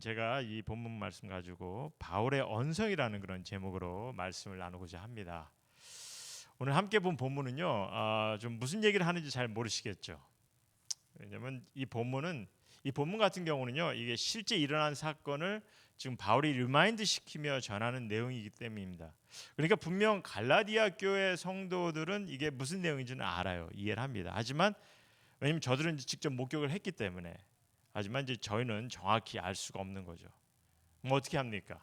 제가 이 본문 말씀 가지고 바울의 언성이라는 그런 제목으로 말씀을 나누고자 합니다. 오늘 함께 본 본문은요, 좀 무슨 얘기를 하는지 잘 모르시겠죠. 왜냐하면 이 본문 같은 경우는요, 이게 실제 일어난 사건을 지금 바울이 리마인드 시키며 전하는 내용이기 때문입니다. 그러니까 분명 갈라디아 교회 성도들은 이게 무슨 내용인지는 알아요, 이해를 합니다. 하지만 왜냐하면 저들은 직접 목격을 했기 때문에. 하지만 이제 저희는 정확히 알 수가 없는 거죠. 뭐 어떻게 합니까?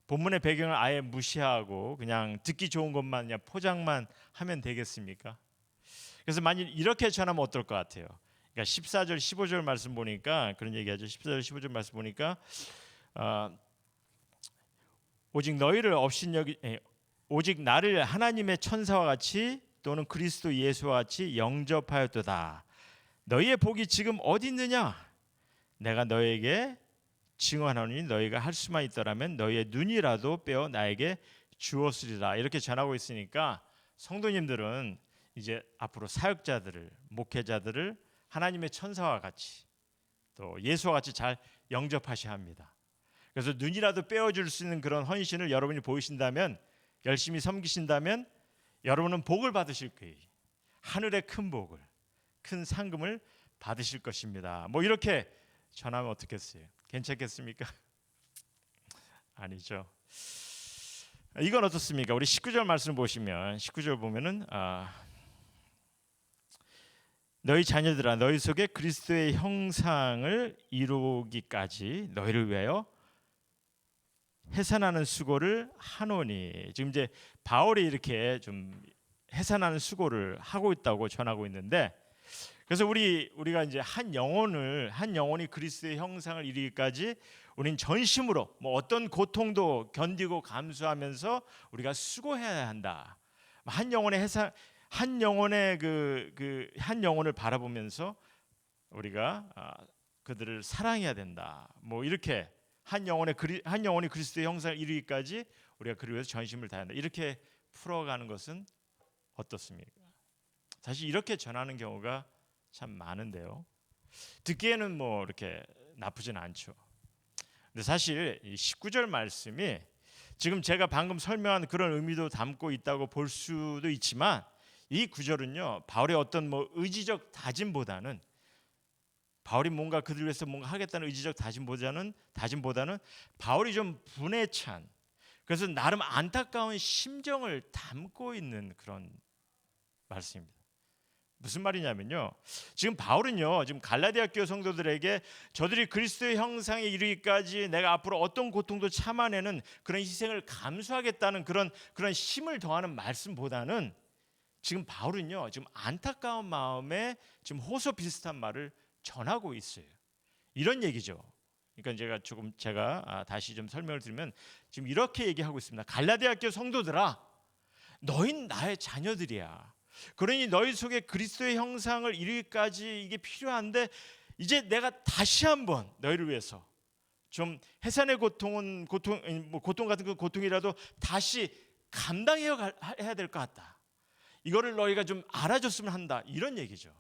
본문의 배경을 아예 무시하고 그냥 듣기 좋은 것만 그냥 포장만 하면 되겠습니까? 그래서 만일 이렇게 전하면 어떨 것 같아요? 그러니까 14절 15절 말씀 보니까 그런 얘기하죠. 14절 15절 말씀 보니까 오직 너희를 오직 나를 하나님의 천사와 같이 또는 그리스도 예수와 같이 영접하였도다. 너희의 복이 지금 어디 있느냐? 내가 너에게 증언하노니 너희가 할 수만 있더라면 너희의 눈이라도 빼어 나에게 주었으리라. 이렇게 전하고 있으니까 성도님들은 이제 앞으로 사역자들을, 목회자들을 하나님의 천사와 같이 또 예수와 같이 잘 영접하셔야 합니다. 그래서 눈이라도 빼어줄 수 있는 그런 헌신을 여러분이 보이신다면, 열심히 섬기신다면 여러분은 복을 받으실 거예요. 하늘의 큰 복을, 큰 상금을 받으실 것입니다. 뭐 이렇게 전하면 어떻겠어요? 괜찮겠습니까? 아니죠. 이건 어떻습니까? 우리 19절 말씀 보시면 19절 보면은 너희 자녀들아 너희 속에 그리스도의 형상을 이루기까지 너희를 위하여 해산하는 수고를 하노니. 지금 이제 바울이 이렇게 좀 해산하는 수고를 하고 있다고 전하고 있는데, 그래서 우리가 이제 한 영혼이 그리스도의 형상을 이루기까지 우리는 전심으로 뭐 어떤 고통도 견디고 감수하면서 우리가 수고해야 한다. 한 영혼의 한 영혼을 바라보면서 우리가 그들을 사랑해야 된다. 뭐 이렇게 한 영혼이 그리스도의 형상을 이루기까지 우리가 그를 위해서 전심을 다한다. 이렇게 풀어가는 것은 어떻습니까? 사실 이렇게 전하는 경우가 참 많은데요. 듣기에는 뭐 이렇게 나쁘진 않죠. 근데 사실 이 19절 말씀이 지금 제가 방금 설명한 그런 의미도 담고 있다고 볼 수도 있지만, 이 구절은요 바울의 어떤 뭐 의지적 다짐보다는, 바울이 뭔가 그들 위해서 뭔가 하겠다는 의지적 다짐보다는 바울이 좀 분에 찬, 그래서 나름 안타까운 심정을 담고 있는 그런 말씀입니다. 무슨 말이냐면요, 지금 바울은요 지금 갈라디아 교회 성도들에게 저들이 그리스도의 형상에 이르기까지 내가 앞으로 어떤 고통도 참아내는 그런 희생을 감수하겠다는 그런 힘을 더하는 말씀보다는, 지금 바울은요 지금 안타까운 마음에 지금 호소 비슷한 말을 전하고 있어요. 이런 얘기죠. 그러니까 제가 다시 좀 설명을 드리면 지금 이렇게 얘기하고 있습니다. 갈라디아 교회 성도들아, 너희는 나의 자녀들이야. 그러니 너희 속에 그리스도의 형상을 이루기까지 이게 필요한데, 이제 내가 다시 한번 너희를 위해서 좀 해산의 고통 같은 그 고통이라도 다시 감당해야 될 것 같다. 이거를 너희가 좀 알아줬으면 한다. 이런 얘기죠.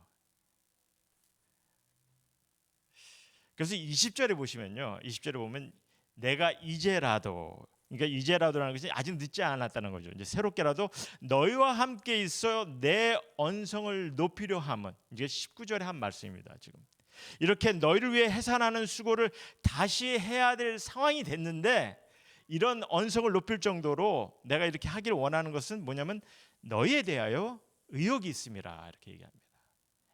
그래서 20절에 보시면요, 20절에 보면 내가 이제라도, 그러니까 이제라도라는 것이 아직 늦지 않았다는 거죠. 이제 새롭게라도 너희와 함께 있어 내 언성을 높이려 함은, 이게 19절에 한 말씀입니다. 지금 이렇게 너희를 위해 해산하는 수고를 다시 해야 될 상황이 됐는데, 이런 언성을 높일 정도로 내가 이렇게 하기를 원하는 것은 뭐냐면 너희에 대하여 의혹이 있음이라, 이렇게 얘기합니다.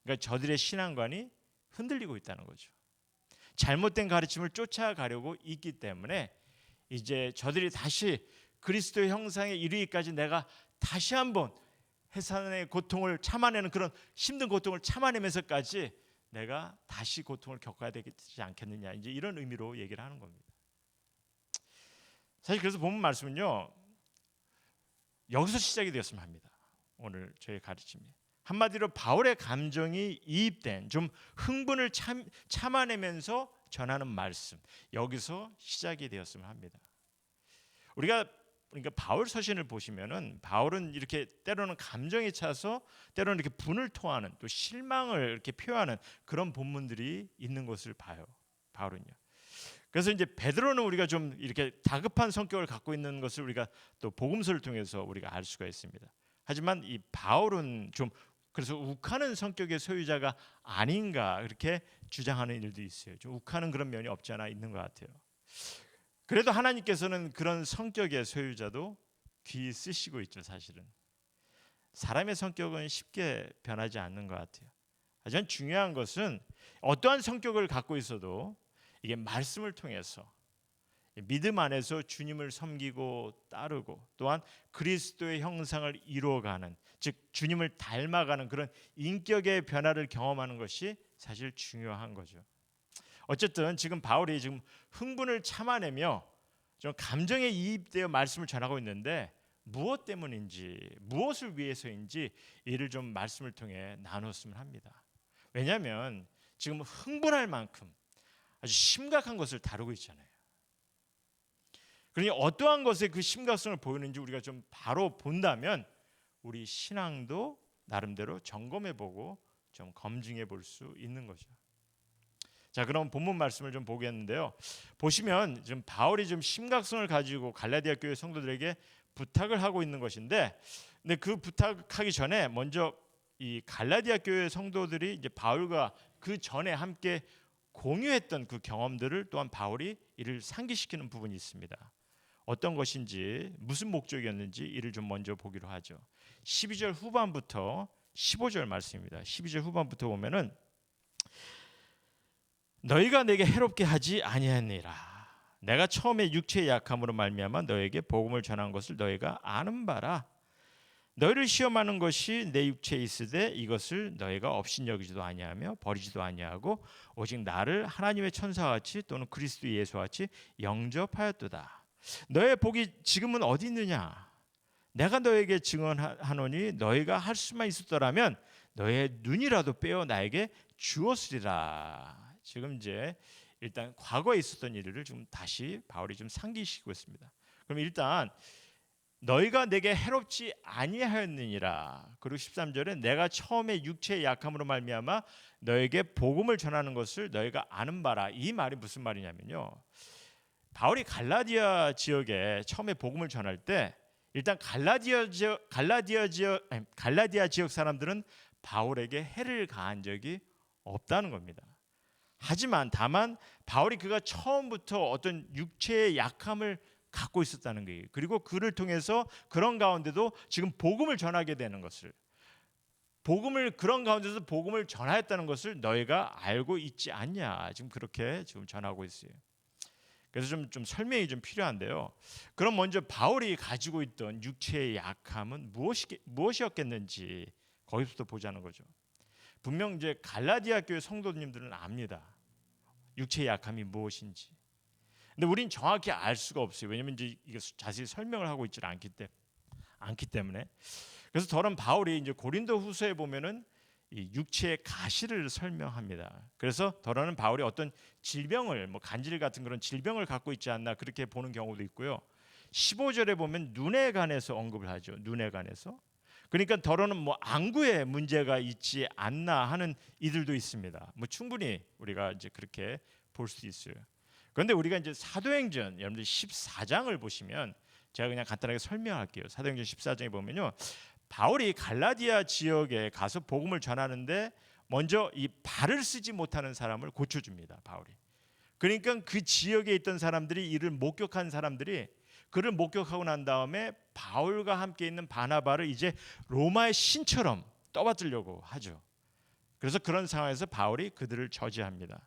그러니까 저들의 신앙관이 흔들리고 있다는 거죠. 잘못된 가르침을 쫓아가려고 있기 때문에 이제 저들이 다시 그리스도의 형상에 이르기까지 내가 다시 한번 해산의 고통을 참아내는, 그런 힘든 고통을 참아내면서까지 내가 다시 고통을 겪어야 되지 않겠느냐, 이제 이런 의미로 얘기를 하는 겁니다. 사실 그래서 본문 말씀은요 여기서 시작이 되었으면 합니다. 오늘 저희 가르침이 한마디로 바울의 감정이 이입된, 좀 흥분을 참아내면서 전하는 말씀, 여기서 시작이 되었으면 합니다. 그러니까 바울 서신을 보시면은 바울은 이렇게 때로는 감정에 차서 때로는 이렇게 분을 토하는, 또 실망을 이렇게 표하는 그런 본문들이 있는 것을 봐요. 바울은요. 그래서 이제 베드로는 우리가 좀 이렇게 다급한 성격을 갖고 있는 것을 우리가 또 복음서를 통해서 우리가 알 수가 있습니다. 하지만 이 바울은 좀 그래서 욱하는 성격의 소유자가 아닌가 그렇게 주장하는 일도 있어요. 좀 욱하는 그런 면이 없지 않아 있는 것 같아요. 그래도 하나님께서는 그런 성격의 소유자도 귀히 쓰시고 있죠. 사실은 사람의 성격은 쉽게 변하지 않는 것 같아요. 하지만 중요한 것은 어떠한 성격을 갖고 있어도 이게 말씀을 통해서 믿음 안에서 주님을 섬기고 따르고 또한 그리스도의 형상을 이루어가는, 즉 주님을 닮아가는 그런 인격의 변화를 경험하는 것이 사실 중요한 거죠. 어쨌든 지금 바울이 지금 흥분을 참아내며 좀 감정에 이입되어 말씀을 전하고 있는데 무엇 때문인지 무엇을 위해서인지 이를 좀 말씀을 통해 나눴으면 합니다. 왜냐하면 지금 흥분할 만큼 아주 심각한 것을 다루고 있잖아요. 그러니 어떠한 것에 그 심각성을 보이는지 우리가 좀 바로 본다면 우리 신앙도 나름대로 점검해보고 좀 검증해 볼 수 있는 거죠. 자, 그럼 본문 말씀을 좀 보겠는데요. 보시면 지금 바울이 좀 심각성을 가지고 갈라디아 교회 성도들에게 부탁을 하고 있는 것인데, 근데 그 부탁하기 전에 먼저 이 갈라디아 교회 성도들이 이제 바울과 그 전에 함께 공유했던 그 경험들을 또한 바울이 이를 상기시키는 부분이 있습니다. 어떤 것인지 무슨 목적이었는지 이를 좀 먼저 보기로 하죠. 12절 후반부터 15절 말씀입니다. 12절 후반부터 보면은 너희가 내게 해롭게 하지 아니하니라. 내가 처음에 육체의 약함으로 말미암아 너에게 복음을 전한 것을 너희가 아는 바라. 너희를 시험하는 것이 내 육체에 있으되 이것을 너희가 업신여기지도 아니하며 버리지도 아니하고 오직 나를 하나님의 천사같이 또는 그리스도 예수같이 영접하였도다. 너의 복이 지금은 어디 있느냐? 내가 너에게 증언하노니 너희가 할 수만 있었더라면 너의 눈이라도 빼어 나에게 주었으리라. 지금 이제 일단 과거에 있었던 일을 좀 다시 바울이 좀 상기시키고 있습니다. 그럼 일단 너희가 내게 해롭지 아니하였느니라. 그리고 13절에 내가 처음에 육체의 약함으로 말미암아 너에게 복음을 전하는 것을 너희가 아는 바라. 이 말이 무슨 말이냐면요, 바울이 갈라디아 지역에 처음에 복음을 전할 때 일단 갈라디아 지역 사람들은 바울에게 해를 가한 적이 없다는 겁니다. 하지만 다만 바울이 그가 처음부터 어떤 육체의 약함을 갖고 있었다는 거예요. 그리고 그를 통해서 그런 가운데도 지금 복음을 전하게 되는 것을, 그런 가운데서 복음을 전하였다는 것을 너희가 알고 있지 않냐. 지금 그렇게 지금 전하고 있어요. 그래서 좀 설명이 좀 필요한데요. 그럼 먼저 바울이 가지고 있던 육체의 약함은 무엇이었겠는지 거기서부터 보자는 거죠. 분명 이제 갈라디아 교회 성도님들은 압니다. 육체의 약함이 무엇인지. 근데 우린 정확히 알 수가 없어요. 왜냐하면 이제 이게 자세히 설명을 하고 있지 않기 때문에. 그래서 더러운 바울이 이제 고린도후서에 보면은 이 육체의 가시를 설명합니다. 그래서 더러는 바울이 어떤 질병을, 뭐 간질 같은 그런 질병을 갖고 있지 않나 그렇게 보는 경우도 있고요. 15절에 보면 눈에 관해서 언급을 하죠. 눈에 관해서. 그러니까 더러는 뭐 안구에 문제가 있지 않나 하는 이들도 있습니다. 뭐 충분히 우리가 이제 그렇게 볼 수 있어요. 그런데 우리가 이제 사도행전 여러분들 14장을 보시면 제가 그냥 간단하게 설명할게요. 사도행전 14장에 보면요, 바울이 갈라디아 지역에 가서 복음을 전하는데 먼저 이 발을 쓰지 못하는 사람을 고쳐줍니다. 바울이. 그러니까 그 지역에 있던 사람들이 이를 목격한 사람들이 그를 목격하고 난 다음에 바울과 함께 있는 바나바를 이제 로마의 신처럼 떠받들려고 하죠. 그래서 그런 상황에서 바울이 그들을 저지합니다.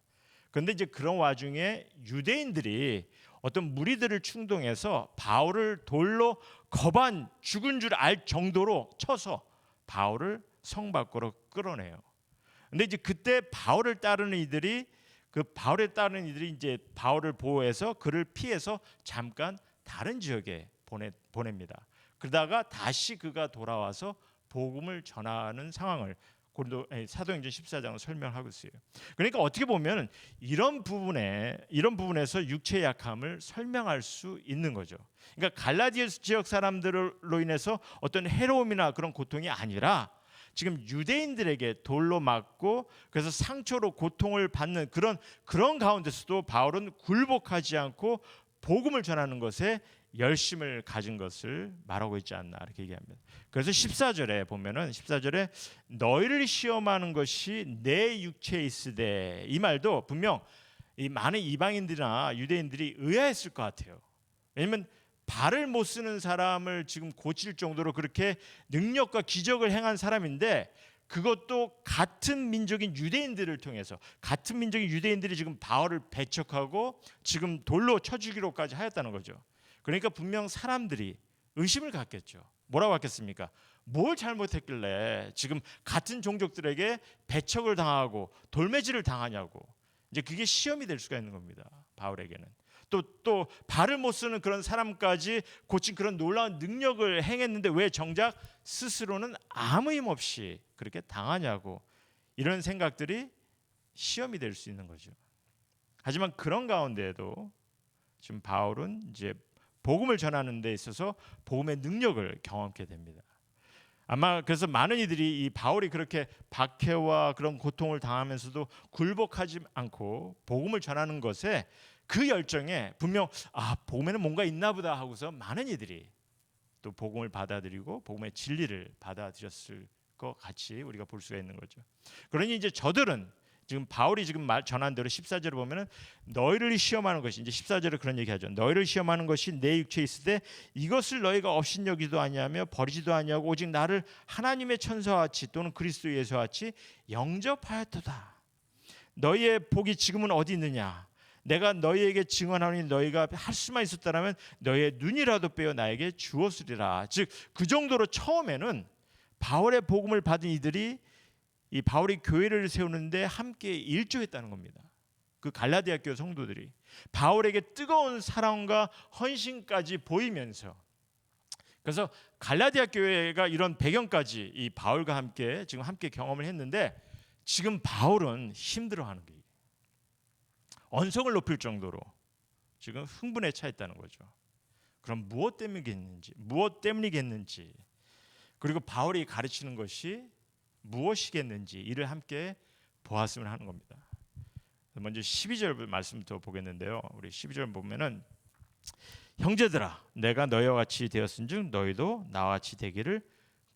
그런데 이제 그런 와중에 유대인들이 어떤 무리들을 충동해서 바울을 돌로 거반 죽은 줄 알 정도로 쳐서 바울을 성 밖으로 끌어내요. 근데 이제 그때 바울을 따르는 이들이 이제 바울을 보호해서 그를 피해서 잠깐 다른 지역에 보냅니다. 그러다가 다시 그가 돌아와서 복음을 전하는 상황을 사도행전 14장은 설명하고 있어요. 그러니까 어떻게 보면 이런 부분에서 육체의 약함을 설명할 수 있는 거죠. 그러니까 갈라디아 지역 사람들로 인해서 어떤 해로움이나 그런 고통이 아니라 지금 유대인들에게 돌로 맞고 그래서 상처로 고통을 받는 그런 가운데서도 바울은 굴복하지 않고 복음을 전하는 것에 열심을 가진 것을 말하고 있지 않나 이렇게 얘기합니다. 그래서 14절에 보면은 14절에 너희를 시험하는 것이 내 육체에 있으되, 이 말도 분명 이 많은 이방인들이나 유대인들이 의아했을 것 같아요. 왜냐하면 발을 못 쓰는 사람을 지금 고칠 정도로 그렇게 능력과 기적을 행한 사람인데, 그것도 같은 민족인 유대인들을 통해서, 같은 민족인 유대인들이 지금 바울을 배척하고 지금 돌로 쳐 죽이로까지 하였다는 거죠. 그러니까 분명 사람들이 의심을 갖겠죠. 뭐라고 했겠습니까? 뭘 잘못했길래 지금 같은 종족들에게 배척을 당하고 돌매질을 당하냐고. 이제 그게 시험이 될 수가 있는 겁니다. 바울에게는. 또 발을 못 쓰는 그런 사람까지 고친 그런 놀라운 능력을 행했는데 왜 정작 스스로는 아무 힘 없이 그렇게 당하냐고. 이런 생각들이 시험이 될 수 있는 거죠. 하지만 그런 가운데에도 지금 바울은 이제 복음을 전하는 데 있어서 복음의 능력을 경험하게 됩니다. 아마 그래서 많은 이들이 이 바울이 그렇게 박해와 그런 고통을 당하면서도 굴복하지 않고 복음을 전하는 것에 그 열정에 분명 복음에는 뭔가 있나 보다 하고서 많은 이들이 또 복음을 받아들이고 복음의 진리를 받아들였을 것 같이 우리가 볼 수가 있는 거죠. 그러니 이제 저들은 지금 바울이 지금 전한 대로 14절을 보면은 너희를 시험하는 것이, 이제 14절에 그런 얘기하죠. 너희를 시험하는 것이 내 육체에 있으되 이것을 너희가 업신여기도 아니하며 버리지도 아니하고 오직 나를 하나님의 천사와 같이 또는 그리스도 예수와 같이 영접하였도다. 너희의 복이 지금은 어디 있느냐? 내가 너희에게 증언하니 너희가 할 수만 있었다면 너희의 눈이라도 빼어 나에게 주었으리라. 즉 그 정도로 처음에는 바울의 복음을 받은 이들이 이 바울이 교회를 세우는데 함께 일조했다는 겁니다. 그 갈라디아 교회 성도들이 바울에게 뜨거운 사랑과 헌신까지 보이면서, 그래서 갈라디아 교회가 이런 배경까지 이 바울과 함께 지금 함께 경험을 했는데, 지금 바울은 힘들어하는 게 언성을 높일 정도로 지금 흥분에 차 있다는 거죠. 그럼 무엇 때문이겠는지, 그리고 바울이 가르치는 것이 무엇이겠는지 이를 함께 보았으면 하는 겁니다. 먼저 12절 말씀부터 보겠는데요. 우리 12절 보면은 형제들아 내가 너희와 같이 되었은즉 너희도 나와 같이 되기를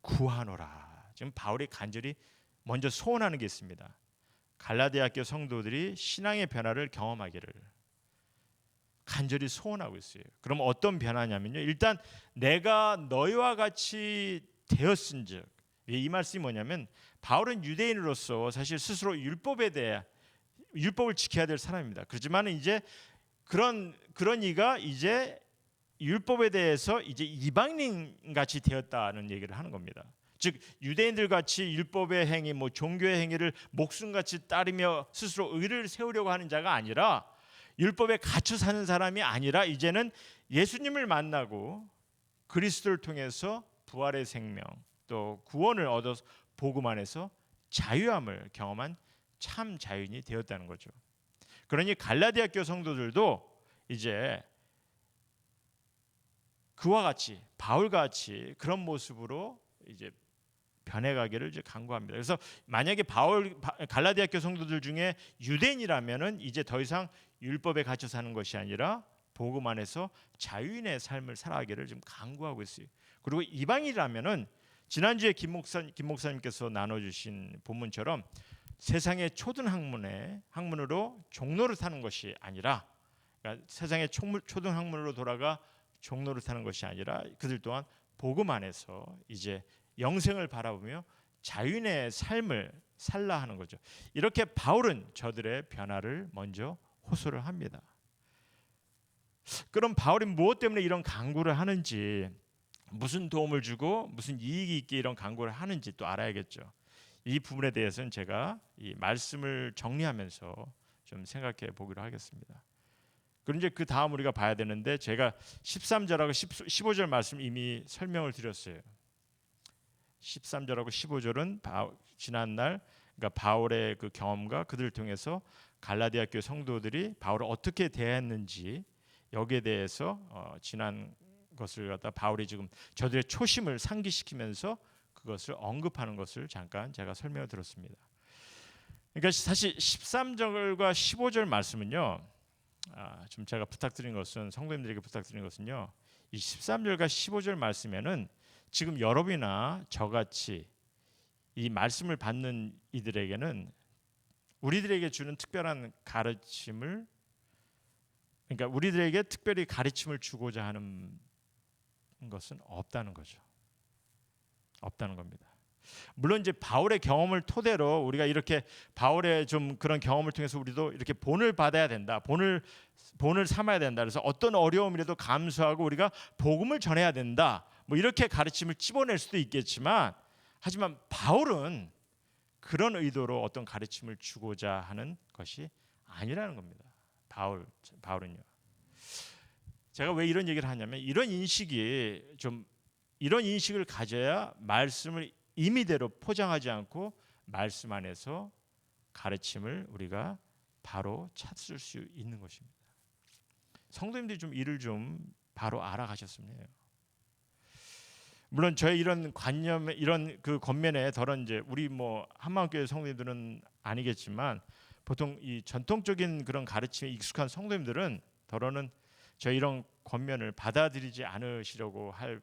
구하노라. 지금 바울이 간절히 먼저 소원하는 게 있습니다. 갈라디아 교회 성도들이 신앙의 변화를 경험하기를 간절히 소원하고 있어요. 그럼 어떤 변화냐면요. 일단 내가 너희와 같이 되었은즉, 이 말씀이 뭐냐면 바울은 유대인으로서 사실 스스로 율법을 지켜야 될 사람입니다. 그렇지만 이제 그런 이가 이제 율법에 대해서 이제 이방인 같이 되었다는 얘기를 하는 겁니다. 즉 유대인들 같이 율법의 행위, 종교의 행위를 목숨같이 따르며 스스로 의를 세우려고 하는 자가 아니라, 율법에 갇혀 사는 사람이 아니라 이제는 예수님을 만나고 그리스도를 통해서 부활의 생명 또 구원을 얻어서 복음 안에서 자유함을 경험한 참 자유인이 되었다는 거죠. 그러니 갈라디아 교회 성도들도 이제 그와 같이 바울과 같이 그런 모습으로 이제 변해가기를 이제 간구합니다. 그래서 만약에 갈라디아 교회 성도들 중에 유대인이라면은 이제 더 이상 율법에 갇혀 사는 것이 아니라 복음 안에서 자유인의 삶을 살아가기를 지금 간구하고 있어요. 그리고 이방인이라면은 지난주에 김 목사님께서 나눠주신 본문처럼 세상의 초등 학문으로 종로를 타는 것이 아니라, 그러니까 세상의 초등 학문으로 돌아가 종로를 타는 것이 아니라 그들 또한 복음 안에서 이제 영생을 바라보며 자유인의 삶을 살라 하는 거죠. 이렇게 바울은 저들의 변화를 먼저 호소를 합니다. 그럼 바울이 무엇 때문에 이런 간구를 하는지, 무슨 도움을 주고 무슨 이익이 있게 이런 간구를 하는지 또 알아야겠죠. 이 부분에 대해서는 제가 이 말씀을 정리하면서 좀 생각해 보기로 하겠습니다. 그럼 이제 그 다음 우리가 봐야 되는데, 제가 13절하고 15절 말씀 이미 설명을 드렸어요. 13절하고 15절은 지난날 그러니까 바울의 그 경험과 그들을 통해서 갈라디아 교회 성도들이 바울을 어떻게 대했는지, 여기에 대해서 지난 것을 갖다 바울이 지금 저들의 초심을 상기시키면서 그것을 언급하는 것을 잠깐 제가 설명을 들었습니다. 그러니까 사실 13절과 15절 말씀은요. 좀 제가 부탁드린 것은 성도님들에게 부탁드린 것은요. 이 13절과 15절 말씀에는 지금 여러분이나 저같이 이 말씀을 받는 이들에게는 우리들에게 주는 특별한 가르침을, 그러니까 우리들에게 특별히 가르침을 주고자 하는 것은 없다는 거죠. 없다는 겁니다. 물론 이제 바울의 경험을 토대로 우리가 이렇게 바울의 좀 그런 경험을 통해서 우리도 이렇게 본을 받아야 된다. 본을 삼아야 된다. 그래서 어떤 어려움이라도 감수하고 우리가 복음을 전해야 된다. 뭐 이렇게 가르침을 찝어낼 수도 있겠지만, 하지만 바울은 그런 의도로 어떤 가르침을 주고자 하는 것이 아니라는 겁니다. 바울은요. 제가 왜 이런 얘기를 하냐면 이런 인식을 가져야 말씀을 임의대로 포장하지 않고 말씀 안에서 가르침을 우리가 바로 찾을 수 있는 것입니다. 성도님들이 좀 이를 좀 바로 알아가셨으면 해요. 물론 저의 이런 관념, 이런 그 겉면에 더러 이제 우리 뭐 한마음교회 성도님들은 아니겠지만 보통 이 전통적인 그런 가르침에 익숙한 성도님들은 더러는 저 이런 겉면을 받아들이지 않으시려고 할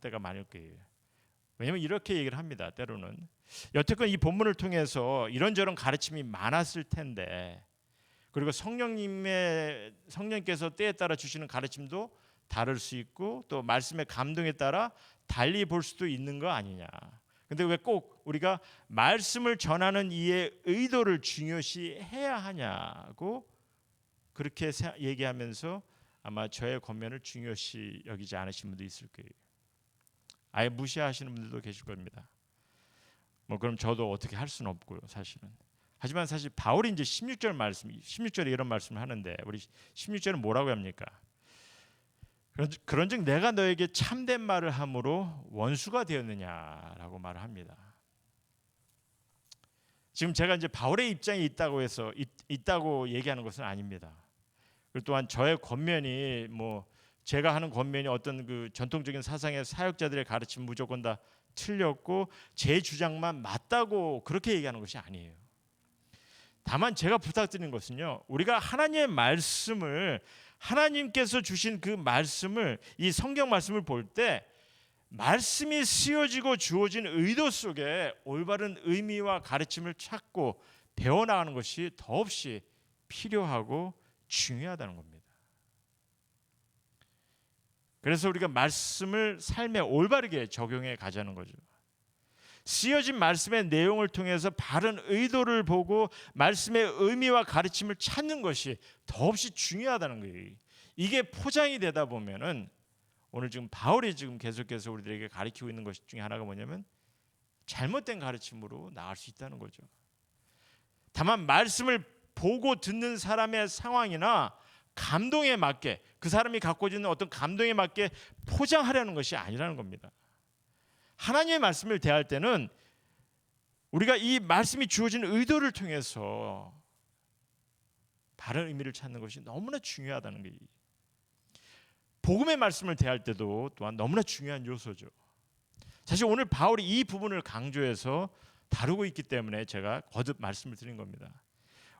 때가 많을 거예요. 왜냐하면 이렇게 얘기를 합니다. 때로는 여태껏 이 본문을 통해서 이런저런 가르침이 많았을 텐데, 그리고 성령께서 때에 따라 주시는 가르침도 다를 수 있고 또 말씀의 감동에 따라 달리 볼 수도 있는 거 아니냐. 근데 왜 꼭 우리가 말씀을 전하는 이의 의도를 중요시 해야 하냐고 그렇게 얘기하면서 아마 저의 권면을 중요시 여기지 않으신 분도 있을 거예요. 아예 무시하시는 분들도 계실 겁니다. 뭐 그럼 저도 어떻게 할 수는 없고요, 사실은. 하지만 사실 바울이 이제 16절에 이런 말씀을 하는데, 우리 16절은 뭐라고 합니까? 그런즉 내가 너에게 참된 말을 함으로 원수가 되었느냐라고 말을 합니다. 지금 제가 이제 바울의 입장이 있다고 얘기하는 것은 아닙니다. 그리고 또한 저의 권면이 뭐 제가 하는 권면이 어떤 그 전통적인 사상의 사역자들의 가르침 무조건 다 틀렸고 제 주장만 맞다고 그렇게 얘기하는 것이 아니에요. 다만 제가 부탁드리는 것은요, 우리가 하나님의 말씀을, 하나님께서 주신 그 말씀을, 이 성경 말씀을 볼 때 말씀이 쓰여지고 주어진 의도 속에 올바른 의미와 가르침을 찾고 배워나가는 것이 더없이 필요하고 중요하다는 겁니다. 그래서 우리가 말씀을 삶에 올바르게 적용해 가자는 거죠. 쓰여진 말씀의 내용을 통해서 바른 의도를 보고 말씀의 의미와 가르침을 찾는 것이 더없이 중요하다는 거예요. 이게 포장이 되다 보면은 오늘 지금 바울이 지금 계속해서 우리들에게 가르치고 있는 것 중에 하나가 뭐냐면 잘못된 가르침으로 나갈 수 있다는 거죠. 다만 말씀을 보고 듣는 사람의 상황이나 감동에 맞게, 그 사람이 갖고 있는 어떤 감동에 맞게 포장하려는 것이 아니라는 겁니다. 하나님의 말씀을 대할 때는 우리가 이 말씀이 주어진 의도를 통해서 바른 의미를 찾는 것이 너무나 중요하다는 거예요. 복음의 말씀을 대할 때도 또한 너무나 중요한 요소죠. 사실 오늘 바울이 이 부분을 강조해서 다루고 있기 때문에 제가 거듭 말씀을 드린 겁니다.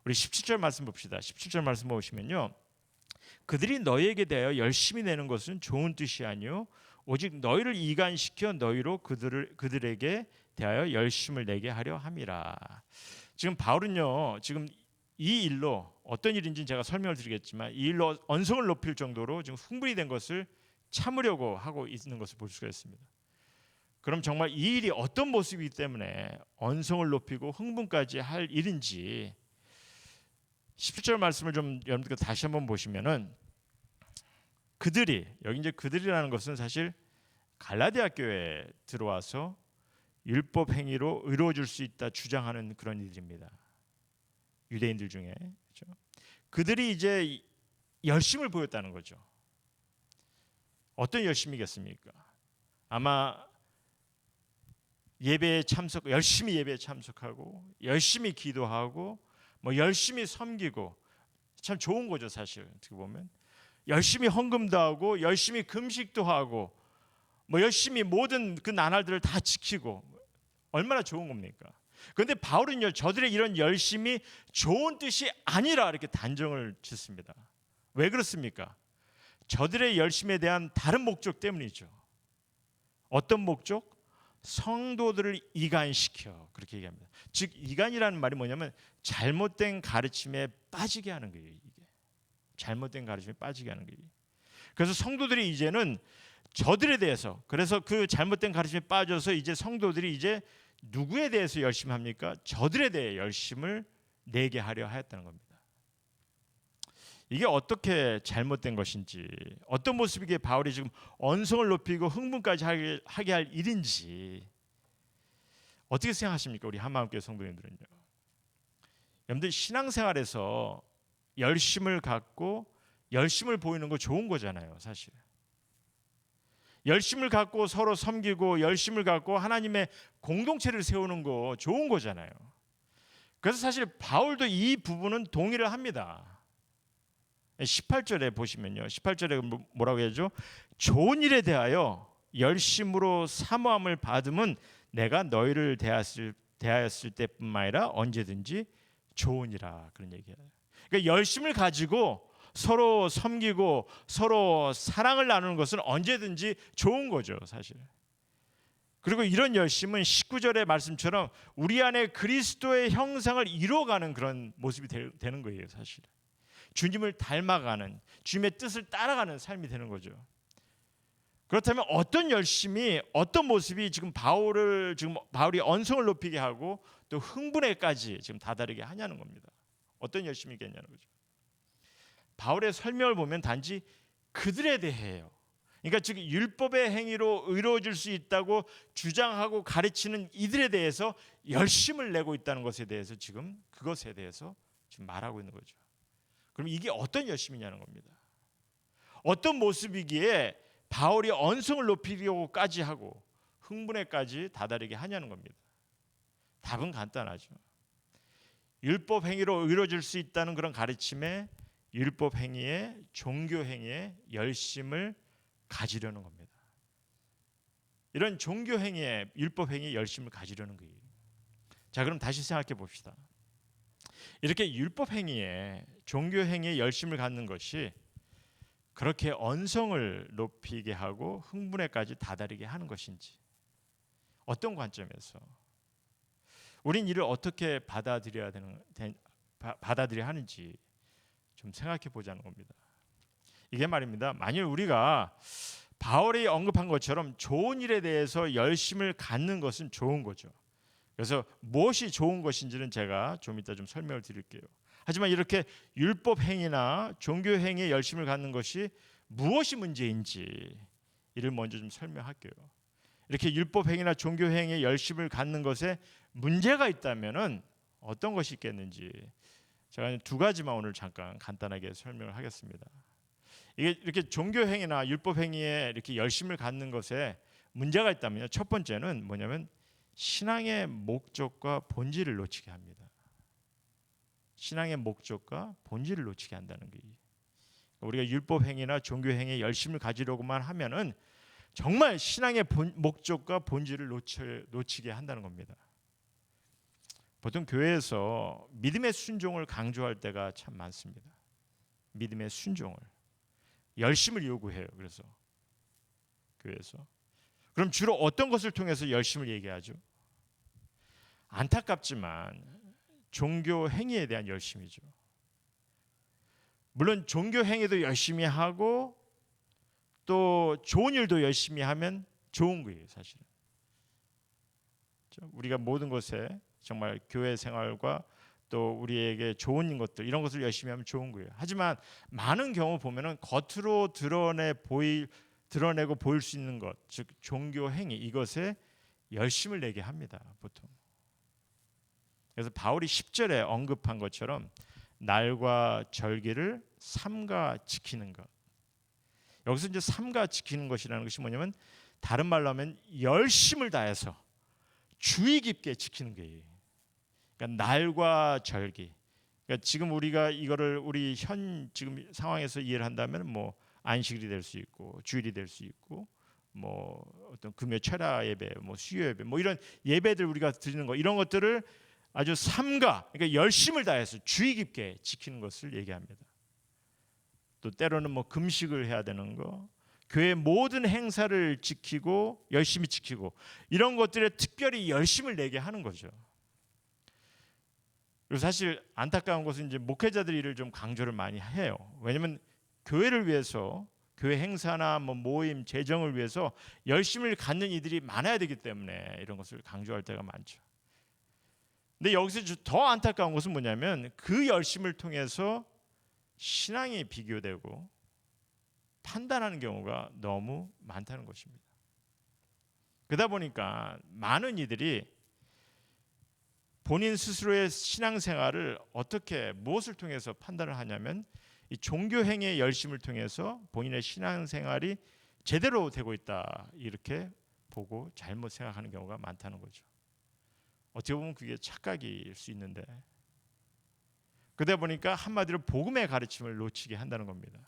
우리 17절 말씀 봅시다. 17절 말씀 보시면요, 그들이 너희에게 대하여 열심히 내는 것은 좋은 뜻이 아니요 오직 너희를 이간시켜 너희로 그들에게 대하여 열심을 내게 하려 함이라. 지금 바울은요, 지금 이 일로 어떤 일인지는 제가 설명을 드리겠지만 이 일로 언성을 높일 정도로 지금 흥분이 된 것을 참으려고 하고 있는 것을 볼 수가 있습니다. 그럼 정말 이 일이 어떤 모습이기 때문에 언성을 높이고 흥분까지 할 일인지 17절 말씀을 좀 여러분들 다시 한번 보시면은, 여기 이제 그들이라는 것은 사실 갈라디아 교회에 들어와서 율법 행위로 의로워질 수 있다 주장하는 그런 이들입니다. 유대인들 중에. 그렇죠? 그들이 이제 열심을 보였다는 거죠. 어떤 열심이겠습니까? 아마 열심히 예배에 참석하고 열심히 기도하고 뭐 열심히 섬기고, 참 좋은 거죠, 사실. 어떻게 보면 열심히 헌금도 하고 열심히 금식도 하고 뭐 열심히 모든 그 나날들을 다 지키고 얼마나 좋은 겁니까? 그런데 바울은요, 저들의 이런 열심이 좋은 뜻이 아니라 이렇게 단정을 짓습니다. 왜 그렇습니까? 저들의 열심에 대한 다른 목적 때문이죠. 어떤 목적? 성도들을 이간시켜, 그렇게 얘기합니다. 즉 이간이라는 말이 뭐냐면 잘못된 가르침에 빠지게 하는 거예요. 이게 잘못된 가르침에 빠지게 하는 거예요. 그래서 성도들이 이제는 저들에 대해서, 그래서 그 잘못된 가르침에 빠져서 이제 성도들이 이제 누구에 대해서 열심히 합니까? 저들에 대해 열심을 내게 하려 하였다는 겁니다. 이게 어떻게 잘못된 것인지, 어떤 모습이기에 바울이 지금 언성을 높이고 흥분까지 하게 할 일인지 어떻게 생각하십니까? 우리 한마음교회 성도님들은요. 여러분들 신앙생활에서 열심을 갖고 열심을 보이는 거 좋은 거잖아요, 사실. 열심을 갖고 서로 섬기고 열심을 갖고 하나님의 공동체를 세우는 거 좋은 거잖아요. 그래서 사실 바울도 이 부분은 동의를 합니다. 18절에 보시면요, 18절에 뭐라고 해야죠? 좋은 일에 대하여 열심으로 사모함을 받으면 내가 너희를 대하였을 때뿐만 아니라 언제든지 좋으니라, 그런 얘기예요. 그러니까 열심을 가지고 서로 섬기고 서로 사랑을 나누는 것은 언제든지 좋은 거죠, 사실. 그리고 이런 열심은 19절의 말씀처럼 우리 안에 그리스도의 형상을 이루어가는 그런 모습이 되는 거예요, 사실. 주님을 닮아가는, 주님의 뜻을 따라가는 삶이 되는 거죠. 그렇다면 어떤 열심이, 어떤 모습이 지금 바울이 언성을 높이게 하고 또 흥분에까지 지금 다다르게 하냐는 겁니다. 어떤 열심이겠냐는 거죠. 바울의 설명을 보면 단지 그들에 대해요. 그러니까 즉 율법의 행위로 의로워질 수 있다고 주장하고 가르치는 이들에 대해서 열심을 내고 있다는 것에 대해서 지금 그것에 대해서 지금 말하고 있는 거죠. 그럼 이게 어떤 열심이냐는 겁니다. 어떤 모습이기에 바울이 언성을 높이려고까지 하고 흥분에까지 다다르게 하냐는 겁니다. 답은 간단하죠. 율법 행위로 이루어질 수 있다는 그런 가르침에 율법 행위에, 종교 행위에 열심을 가지려는 겁니다. 이런 종교 행위에, 율법 행위에 열심을 가지려는 거예요. 자, 그럼 다시 생각해 봅시다. 이렇게 율법 행위에, 종교 행위에 열심을 갖는 것이 그렇게 언성을 높이게 하고 흥분에까지 다다르게 하는 것인지, 어떤 관점에서 우린 이를 어떻게 받아들여야 하는지 좀 생각해 보자는 겁니다. 이게 말입니다. 만일 우리가 바울이 언급한 것처럼 좋은 일에 대해서 열심을 갖는 것은 좋은 거죠. 그래서 무엇이 좋은 것인지는 제가 좀 이따 좀 설명을 드릴게요. 하지만 이렇게 율법 행위나 종교 행위에 열심을 갖는 것이 무엇이 문제인지 이를 먼저 좀 설명할게요. 이렇게 율법 행위나 종교 행위에 열심을 갖는 것에 문제가 있다면은 어떤 것이 있겠는지 제가 두 가지만 오늘 잠깐 간단하게 설명을 하겠습니다. 이게 이렇게 종교 행위나 율법 행위에 이렇게 열심을 갖는 것에 문제가 있다면요. 첫 번째는 뭐냐면 신앙의 목적과 본질을 놓치게 합니다. 신앙의 목적과 본질을 놓치게 한다는 거예요. 우리가 율법 행위나 종교 행위에 열심을 가지려고만 하면은 정말 신앙의 목적과 본질을 놓치게 한다는 겁니다. 보통 교회에서 믿음의 순종을 강조할 때가 참 많습니다. 믿음의 순종을, 열심을 요구해요. 그래서 교회에서. 그럼 주로 어떤 것을 통해서 열심을 얘기하죠? 안타깝지만 종교 행위에 대한 열심이죠. 물론 종교 행위도 열심히 하고 또 좋은 일도 열심히 하면 좋은 거예요, 사실은. 우리가 모든 것에 정말 교회 생활과 또 우리에게 좋은 것들, 이런 것을 열심히 하면 좋은 거예요. 하지만 많은 경우 보면은 겉으로 드러내고 보일 수 있는 것, 즉 종교 행위, 이것에 열심을 내게 합니다, 보통. 그래서 바울이 10절에 언급한 것처럼 날과 절기를 삼가 지키는 것. 여기서 이제 삼가 지키는 것이라는 것이 뭐냐면 다른 말로 하면 열심을 다해서 주의 깊게 지키는 거예요. 그러니까 날과 절기. 그러니까 지금 우리가 이거를 우리 현 지금 상황에서 이해를 한다면 뭐 안식일이 될 수 있고 주일이 될 수 있고 뭐 어떤 금요 철야 예배, 뭐 수요 예배, 뭐 이런 예배들 우리가 드리는 거, 이런 것들을 아주 삼가, 그러니까 열심을 다해서 주의 깊게 지키는 것을 얘기합니다. 또 때로는 뭐 금식을 해야 되는 거, 교회 모든 행사를 지키고 열심히 지키고, 이런 것들에 특별히 열심을 내게 하는 거죠. 그리고 사실 안타까운 것은 이제 목회자들이 이를 좀 강조를 많이 해요. 왜냐하면 교회를 위해서, 교회 행사나 뭐 모임 재정을 위해서 열심을 갖는 이들이 많아야 되기 때문에 이런 것을 강조할 때가 많죠. 근데 여기서 더 안타까운 것은 뭐냐면 그 열심을 통해서 신앙이 비교되고 판단하는 경우가 너무 많다는 것입니다. 그러다 보니까 많은 이들이 본인 스스로의 신앙생활을 어떻게, 무엇을 통해서 판단을 하냐면 이 종교행위의 열심을 통해서 본인의 신앙생활이 제대로 되고 있다, 이렇게 보고 잘못 생각하는 경우가 많다는 거죠. 어떻게 보면 그게 착각일 수 있는데, 그러다 보니까 한마디로 복음의 가르침을 놓치게 한다는 겁니다.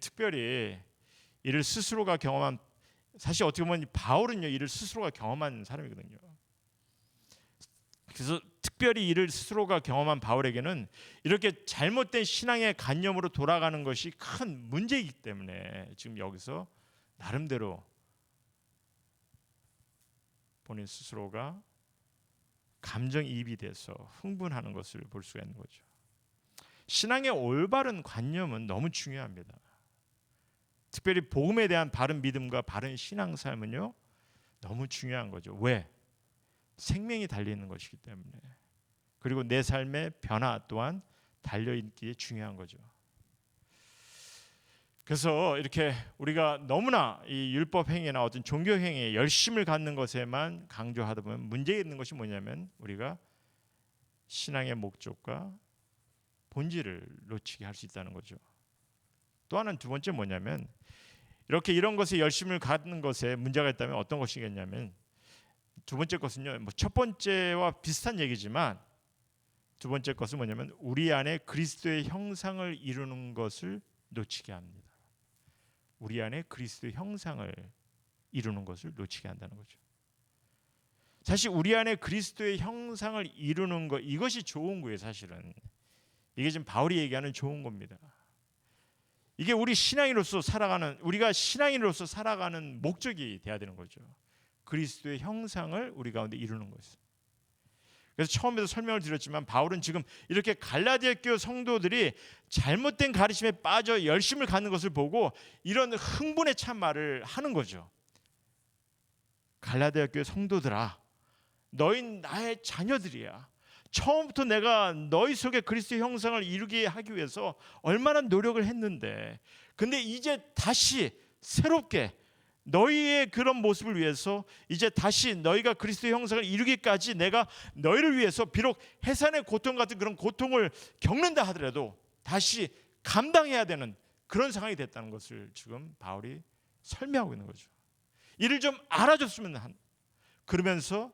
특별히 이를 스스로가 경험한, 사실 어떻게 보면 바울은요, 이를 스스로가 경험한 사람이거든요. 그래서 특별히 이를 스스로가 경험한 바울에게는 이렇게 잘못된 신앙의 관념으로 돌아가는 것이 큰 문제이기 때문에 지금 여기서 나름대로 본인 스스로가 감정이입이 돼서 흥분하는 것을 볼 수가 있는 거죠. 신앙의 올바른 관념은 너무 중요합니다. 특별히 복음에 대한 바른 믿음과 바른 신앙 삶은요, 너무 중요한 거죠. 왜? 생명이 달려있는 것이기 때문에. 그리고 내 삶의 변화 또한 달려있기에 중요한 거죠. 그래서 이렇게 우리가 너무나 이 율법 행위나 어떤 종교 행위에 열심을 갖는 것에만 강조하다 보면 문제 있는 것이 뭐냐면 우리가 신앙의 목적과 본질을 놓치게 할 수 있다는 거죠. 또 하나는 두 번째 뭐냐면, 이렇게 이런 것에 열심을 갖는 것에 문제가 있다면 어떤 것이겠냐면, 두 번째 것은요, 뭐 첫 번째와 비슷한 얘기지만 두 번째 것은 뭐냐면 우리 안에 그리스도의 형상을 이루는 것을 놓치게 합니다. 우리 안에 그리스도의 형상을 이루는 것을 놓치게 한다는 거죠. 사실 우리 안에 그리스도의 형상을 이루는 것, 이것이 좋은 거예요. 사실은 이게 지금 바울이 얘기하는 좋은 겁니다. 이게 우리 신앙인으로서 살아가는, 우리가 신앙인으로서 살아가는 목적이 돼야 되는 거죠. 그리스도의 형상을 우리 가운데 이루는 것이죠. 그래서 처음에도 설명을 드렸지만 바울은 지금 이렇게 갈라디아 교회 성도들이 잘못된 가르침에 빠져 열심을 갖는 것을 보고 이런 흥분에 찬 말을 하는 거죠. 갈라디아 교회 성도들아, 너희 나의 자녀들이야. 처음부터 내가 너희 속에 그리스도의 형상을 이루게 하기 위해서 얼마나 노력을 했는데, 근데 이제 다시 새롭게 너희의 그런 모습을 위해서 이제 다시 너희가 그리스도의 형상을 이루기까지 내가 너희를 위해서 비록 해산의 고통 같은 그런 고통을 겪는다 하더라도 다시 감당해야 되는 그런 상황이 됐다는 것을 지금 바울이 설명하고 있는 거죠. 이를 좀 알아줬으면 한, 그러면서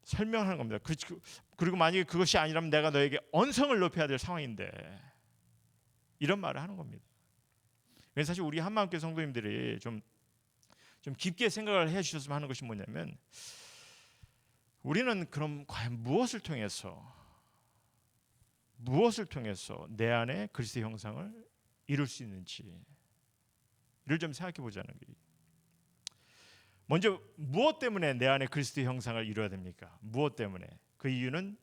설명하는 겁니다. 그리고 만약에 그것이 아니라면 내가 너에게 언성을 높여야 될 상황인데, 이런 말을 하는 겁니다. 그래서 사실 우리 한마음교회 성도님들이 좀 깊게 생각을 해주셨으면 하는 것이 뭐냐면, 우리는 그럼 과연 무엇을 통해서 내 안에 그리스도의 형상을 이룰 수 있는지를 좀 생각해 보자는 거예요. 먼저 무엇 때문에 내 안에 그리스도의 형상을 이루어야 됩니까? 무엇 때문에? 그 이유는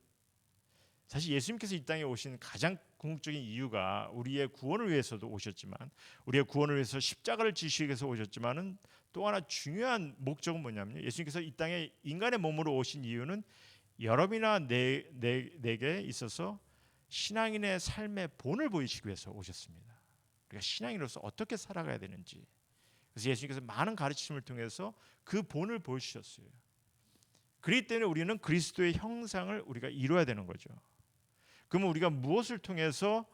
사실 예수님께서 이 땅에 오신 가장 궁극적인 이유가 우리의 구원을 위해서도 오셨지만, 우리의 구원을 위해서 십자가를 지시기 위해서 오셨지만은 또 하나 중요한 목적은 뭐냐면요, 예수님께서 이 땅에 인간의 몸으로 오신 이유는 여러분이나 내게 있어서 신앙인의 삶의 본을 보이시기 위해서 오셨습니다. 우리가 신앙인으로서 어떻게 살아가야 되는지, 그래서 예수님께서 많은 가르침을 통해서 그 본을 보여주셨어요. 그렇기 때문에 우리는 그리스도의 형상을 우리가 이루어야 되는 거죠. 그러면 우리가 무엇을 통해서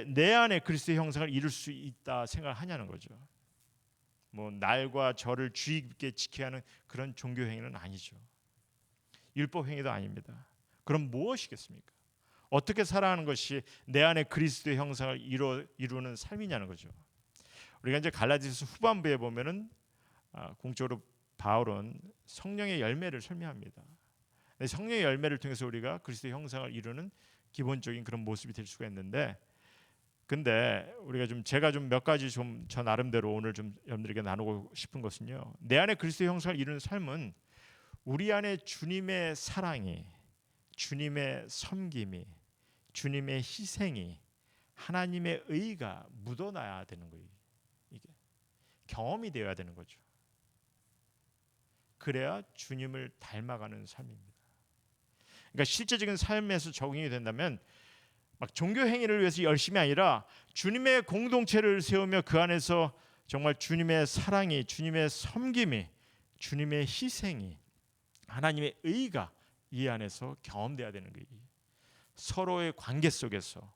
내 안에 그리스도의 형상을 이룰 수 있다 생각하냐는 거죠. 뭐 날과 절을 주의 깊게 지켜야 하는 그런 종교 행위는 아니죠. 율법 행위도 아닙니다. 그럼 무엇이겠습니까? 어떻게 살아가는 것이 내 안에 그리스도의 형상을 이루는 삶이냐는 거죠. 우리가 이제 갈라디아서 후반부에 보면은 공적으로 바울은 성령의 열매를 설명합니다. 성령의 열매를 통해서 우리가 그리스도의 형상을 이루는 기본적인 그런 모습이 될 수가 있는데, 근데 우리가 제가 몇 가지 저 나름대로 오늘 여러분들에게 나누고 싶은 것은요, 내 안에 그리스도의 형상을 이루는 삶은 우리 안에 주님의 사랑이, 주님의 섬김이, 주님의 희생이, 하나님의 의가 묻어나야 되는 거예요. 이게 경험이 되어야 되는 거죠. 그래야 주님을 닮아가는 삶입니다. 그러니까 실제적인 삶에서 적용이 된다면 막 종교 행위를 위해서 열심이 아니라 주님의 공동체를 세우며 그 안에서 정말 주님의 사랑이, 주님의 섬김이, 주님의 희생이, 하나님의 의가 이 안에서 경험돼야 되는 거예요. 서로의 관계 속에서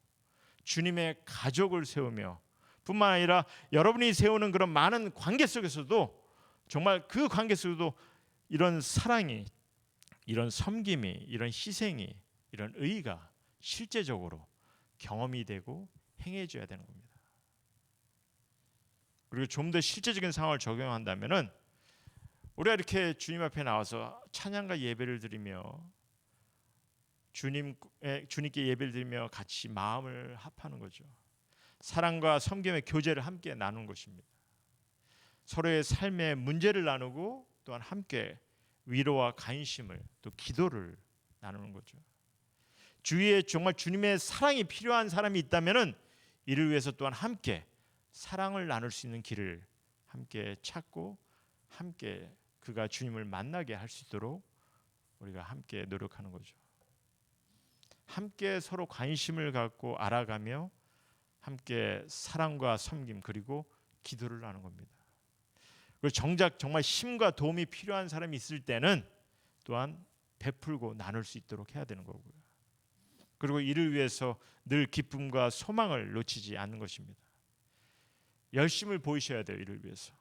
주님의 가족을 세우며 뿐만 아니라 여러분이 세우는 그런 많은 관계 속에서도 정말 그 관계 속에서도 이런 사랑이, 이런 섬김이, 이런 희생이, 이런 의가 실제적으로 경험이 되고 행해져야 되는 겁니다. 그리고 좀 더 실제적인 상황을 적용한다면은 우리가 이렇게 주님 앞에 나와서 찬양과 예배를 드리며 주님께 예배를 드리며 같이 마음을 합하는 거죠. 사랑과 섬김의 교제를 함께 나누는 것입니다. 서로의 삶의 문제를 나누고 또한 함께 위로와 관심을 또 기도를 나누는 거죠. 주위에 정말 주님의 사랑이 필요한 사람이 있다면은 이를 위해서 또한 함께 사랑을 나눌 수 있는 길을 함께 찾고 함께 그가 주님을 만나게 할 수 있도록 우리가 함께 노력하는 거죠. 함께 서로 관심을 갖고 알아가며 함께 사랑과 섬김 그리고 기도를 하는 겁니다. 그리고 정작 정말 힘과 도움이 필요한 사람이 있을 때는 또한 베풀고 나눌 수 있도록 해야 되는 거고요. 그리고 이를 위해서 늘 기쁨과 소망을 놓치지 않는 것입니다. 열심을 보이셔야 돼요. 이를 위해서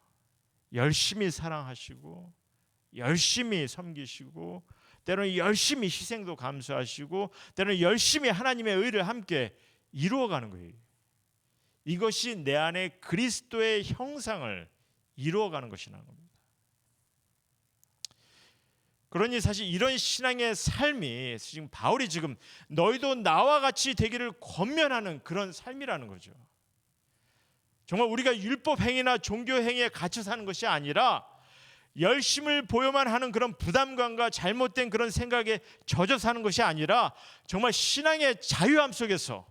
열심히 사랑하시고 열심히 섬기시고 때로는 열심히 희생도 감수하시고 때로는 열심히 하나님의 의를 함께 이루어가는 거예요. 이것이 내 안에 그리스도의 형상을 이루어가는 것이라는 겁니다. 그러니 사실 이런 신앙의 삶이 지금 바울이 지금 너희도 나와 같이 되기를 권면하는 그런 삶이라는 거죠. 정말 우리가 율법 행위나 종교 행위에 갇혀 사는 것이 아니라 열심을 보여만 하는 그런 부담감과 잘못된 그런 생각에 젖어 사는 것이 아니라 정말 신앙의 자유함 속에서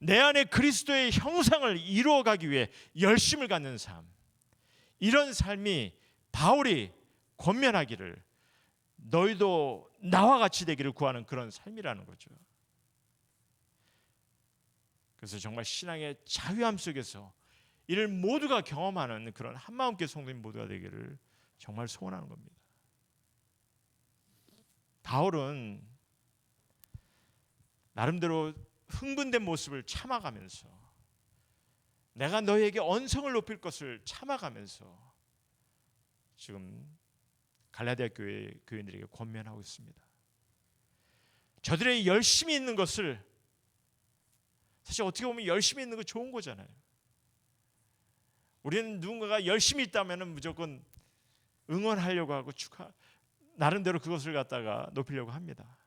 내 안에 그리스도의 형상을 이루어가기 위해 열심을 갖는 삶, 이런 삶이 바울이 권면하기를 너희도 나와 같이 되기를 구하는 그런 삶이라는 거죠. 그래서 정말 신앙의 자유함 속에서 이를 모두가 경험하는 그런 한마음교회 성도님 모두가 되기를 정말 소원하는 겁니다. 바울은 나름대로 흥분된 모습을 참아가면서 내가 너희에게 언성을 높일 것을 참아가면서 지금 갈라디아 교회 교인들에게 권면하고 있습니다. 저들의 열심히 있는 것을, 사실 어떻게 보면 열심히 있는 거 좋은 거잖아요. 우리는 누군가가 열심히 있다면 무조건 응원하려고 하고 나름대로 그것을 갖다가 높이려고 합니다.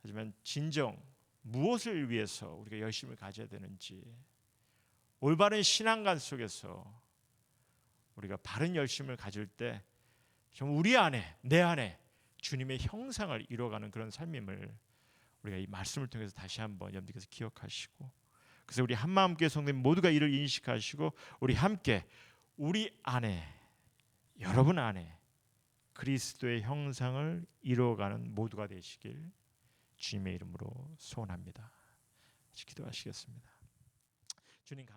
하지만 진정 무엇을 위해서 우리가 열심을 가져야 되는지, 올바른 신앙관 속에서 우리가 바른 열심을 가질 때 좀 우리 안에, 내 안에 주님의 형상을 이루어가는 그런 삶임을 우리가 이 말씀을 통해서 다시 한번 여러분께서 기억하시고, 그래서 우리 한마음교회 성도님 모두가 이를 인식하시고 우리 함께 우리 안에, 여러분 안에 그리스도의 형상을 이루어가는 모두가 되시길 주님의 이름으로 소원합니다. 기도하시겠습니다. 주님 감사합니다.